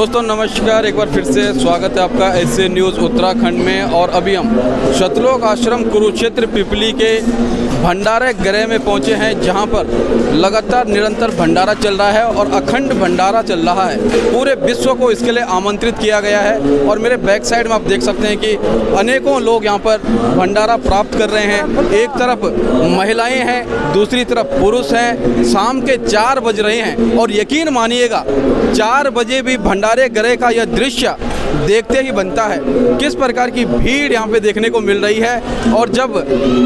दोस्तों नमस्कार, एक बार फिर से स्वागत है आपका एसए न्यूज़ उत्तराखंड में। और अभी हम शतलोक आश्रम कुरुक्षेत्र पिपली के भंडारे गृह में पहुंचे हैं, जहां पर लगातार निरंतर भंडारा चल रहा है और अखंड भंडारा चल रहा है। पूरे विश्व को इसके लिए आमंत्रित किया गया है। और मेरे बैक साइड में आप देख सकते हैं कि अनेकों लोग यहां पर भंडारा प्राप्त कर रहे हैं। एक तरफ महिलाएं हैं, दूसरी तरफ पुरुष हैं। शाम के 4 बज रहे हैं और यकीन मानिएगा 4 बजे भी भंडारे गृह का यह दृश्य देखते ही बनता है। किस प्रकार की भीड़ यहाँ पे देखने को मिल रही है। और जब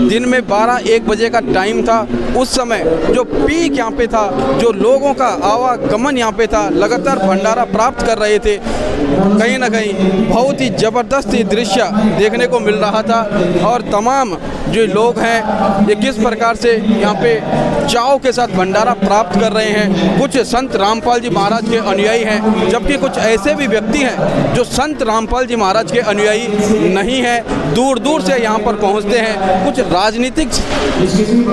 दिन में 12-1 बजे का टाइम था, उस समय जो पीक यहाँ पे था, जो लोगों का आवागमन यहाँ पे था, लगातार भंडारा प्राप्त कर रहे थे, कहीं ना कहीं बहुत ही ज़बरदस्त ये दृश्य देखने को मिल रहा था। और तमाम जो लोग हैं ये किस प्रकार से यहाँ पे चाव के साथ भंडारा प्राप्त कर रहे हैं। कुछ संत रामपाल जी महाराज के अनुयायी हैं, जबकि कुछ ऐसे भी व्यक्ति हैं जो संत रामपाल जी महाराज के अनुयायी नहीं हैं, दूर दूर से यहाँ पर पहुँचते हैं। कुछ राजनीतिक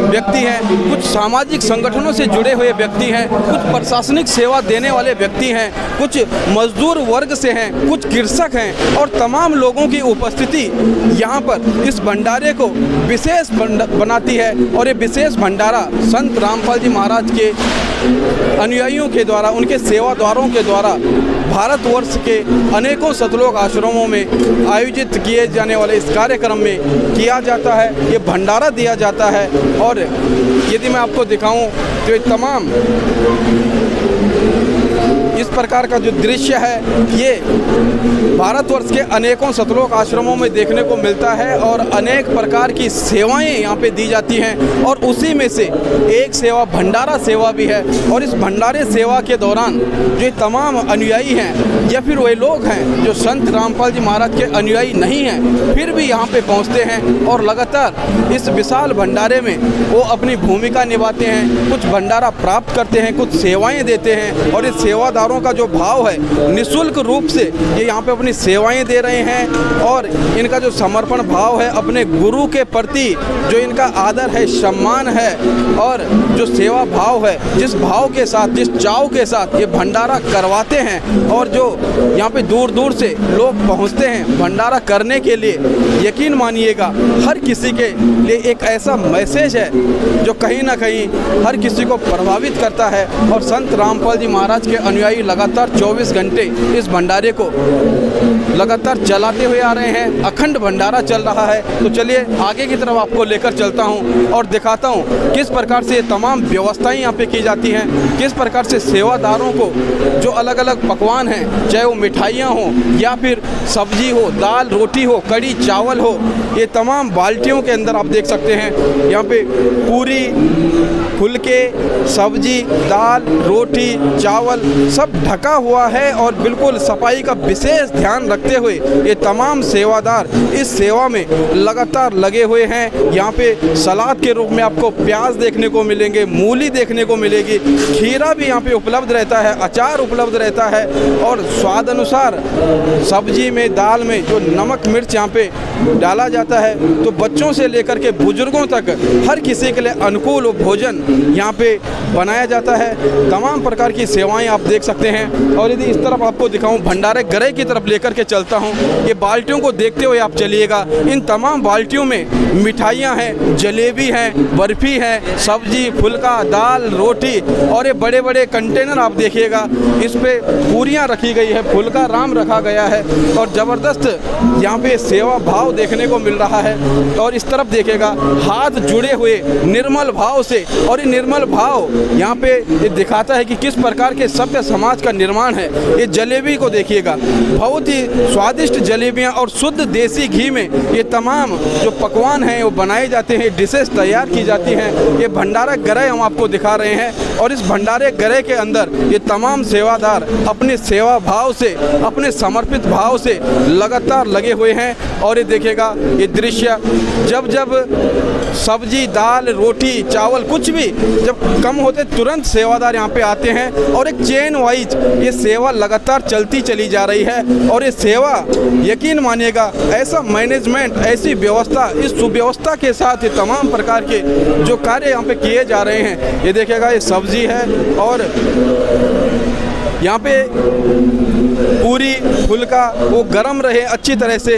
व्यक्ति हैं, कुछ सामाजिक संगठनों से जुड़े हुए व्यक्ति हैं, कुछ प्रशासनिक सेवा देने वाले व्यक्ति हैं, कुछ मजदूर वर्ग से हैं, कुछ कृषक हैं। और तमाम लोगों की उपस्थिति यहाँ पर इस भंडारे को विशेष बनाती है। और ये विशेष भंडारा संत रामपाल जी महाराज के अनुयायियों के द्वारा, उनके सेवादारों के द्वारा भारतवर्ष के अनेकों शतलोक आश्रमों में आयोजित किए जाने वाले इस कार्यक्रम में किया जाता है। ये भंडारा दिया जाता है। और यदि मैं आपको दिखाऊं तो ये तमाम इस प्रकार का जो दृश्य है ये भारतवर्ष के अनेकों शतलोक आश्रमों में देखने को मिलता है। और अनेक प्रकार की सेवाएं यहाँ पे दी जाती हैं। और उसी में से एक सेवा भंडारा सेवा भी है। और इस भंडारे सेवा के दौरान जो तमाम अनुयायी हैं या फिर वे लोग हैं जो संत रामपाल जी महाराज के अनुयायी नहीं हैं, फिर भी यहाँ पे पहुँचते हैं और लगातार इस विशाल भंडारे में वो अपनी भूमिका निभाते हैं। कुछ भंडारा प्राप्त करते हैं, कुछ सेवाएँ देते हैं। और इस सेवादारों का जो भाव है, निःशुल्क रूप से ये यहाँ पे अपनी सेवाएं दे रहे हैं। और इनका जो समर्पण भाव है अपने गुरु के प्रति, जो इनका आदर है, सम्मान है, और जो सेवा भाव है, जिस भाव के साथ, जिस चाव के साथ ये भंडारा करवाते हैं। और जो यहाँ पे दूर दूर से लोग पहुँचते हैं भंडारा करने के लिए, यकीन मानिएगा हर किसी के लिए एक ऐसा मैसेज है जो कहीं ना कहीं हर किसी को प्रभावित करता है। और संत रामपाल जी महाराज के अनुयायी लगातार 24 घंटे इस भंडारे को लगातार चलाते हुए आ रहे हैं। अखंड भंडारा चल रहा है। तो चलिए आगे की तरफ आपको लेकर चलता हूं और दिखाता हूं किस प्रकार से तमाम व्यवस्थाएं यहाँ पे की जाती हैं, किस प्रकार से सेवादारों को जो अलग अलग पकवान हैं, चाहे वो मिठाइयाँ हो या फिर सब्जी हो, दाल रोटी हो, कड़ी चावल हो, ये तमाम बाल्टियों के अंदर आप देख सकते हैं। यहाँ पे पूरी, फुलके, सब्जी, दाल, रोटी, चावल सब ढका हुआ है। और बिल्कुल सफाई का विशेष ध्यान रखते हुए ये तमाम सेवादार इस सेवा में लगातार लगे हुए हैं। यहाँ पे सलाद के रूप में आपको प्याज देखने को मिलेंगे, मूली देखने को मिलेगी, खीरा भी यहाँ पे उपलब्ध रहता है, अचार उपलब्ध रहता है। और स्वाद अनुसार सब्जी में, दाल में जो नमक मिर्च यहाँ पे डाला जाता है, तो बच्चों से लेकर के बुजुर्गों तक हर किसी के लिए अनुकूल भोजन यहाँ पे बनाया जाता है। तमाम प्रकार की सेवाएं आप देख सकते हैं। और यदि इस तरफ आपको दिखाऊं, भंडारे गृह की तरफ लेकर के चलता हूं, ये बाल्टियों को देखते हुए आप चलिएगा। इन तमाम बाल्टियों में मिठाइयां हैं, जलेबी हैं, बर्फी है, सब्जी, फुलका, दाल, रोटी। और ये बड़े बड़े कंटेनर आप देखिएगा, इस पे पूरियां रखी गई है, फुलका राम रखा गया है। और ज़बरदस्त यहाँ पे सेवा भाव देखने को मिल रहा है। और इस तरफ देखिएगा, हाथ जुड़े हुए निर्मल भाव से। और ये निर्मल भाव यहाँ पे ये दिखाता है कि किस प्रकार के सभ्य समाज का निर्माण है। ये जलेबी को देखिएगा, बहुत ही स्वादिष्ट जलेबियाँ और शुद्ध देसी घी में ये तमाम जो पकवान हैं वो बनाए जाते हैं, डिशेस तैयार की जाती हैं। ये भंडारा गृह हम आपको दिखा रहे हैं। और इस भंडारे गृह के अंदर ये तमाम सेवादार अपने सेवा भाव से, अपने समर्पित भाव से लगातार लगे हुए हैं। और ये देखिएगा ये दृश्य, जब जब सब्जी, दाल, रोटी, चावल कुछ भी जब कम होते तुरंत सेवादार यहाँ पे आते हैं। और एक चेन वाइज ये सेवा लगातार चलती चली जा रही है। और ये सेवा यकीन मानिएगा ऐसा मैनेजमेंट, ऐसी व्यवस्था, इस सुव्यवस्था के साथ ये तमाम प्रकार के जो कार्य यहाँ पे किए जा रहे हैं। ये देखिएगा ये सब्जी है और यहाँ पे पूरी फुल्का वो गर्म रहे अच्छी तरह से,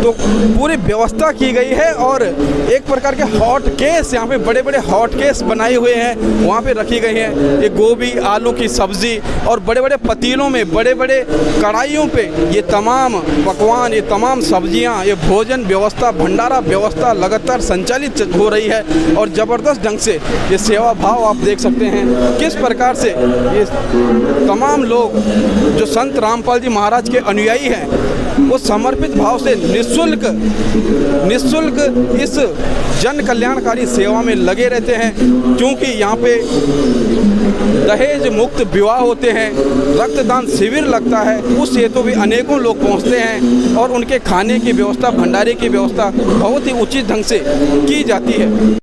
तो पूरी व्यवस्था की गई है। और एक प्रकार के हॉट केस यहाँ पे बड़े बड़े हॉट केस बनाए हुए हैं, वहाँ पे रखी गई हैं ये गोभी आलू की सब्ज़ी, और बड़े बड़े पतीलों में बड़े बड़े कढ़ाइयों पे ये तमाम पकवान, ये तमाम सब्जियाँ, ये भोजन व्यवस्था, भंडारा व्यवस्था लगातार संचालित हो रही है। और ज़बरदस्त ढंग से ये सेवा भाव आप देख सकते हैं किस प्रकार से ये तमाम लोग जो संत रामपाल जी महाराज के अनुयायी हैं वो समर्पित भाव से निःशुल्क इस जन कल्याणकारी सेवा में लगे रहते हैं। क्योंकि यहाँ पे दहेज मुक्त विवाह होते हैं, रक्तदान शिविर लगता है, उस हेतु भी अनेकों लोग पहुँचते हैं और उनके खाने की व्यवस्था, भंडारे की व्यवस्था बहुत ही उचित ढंग से की जाती है।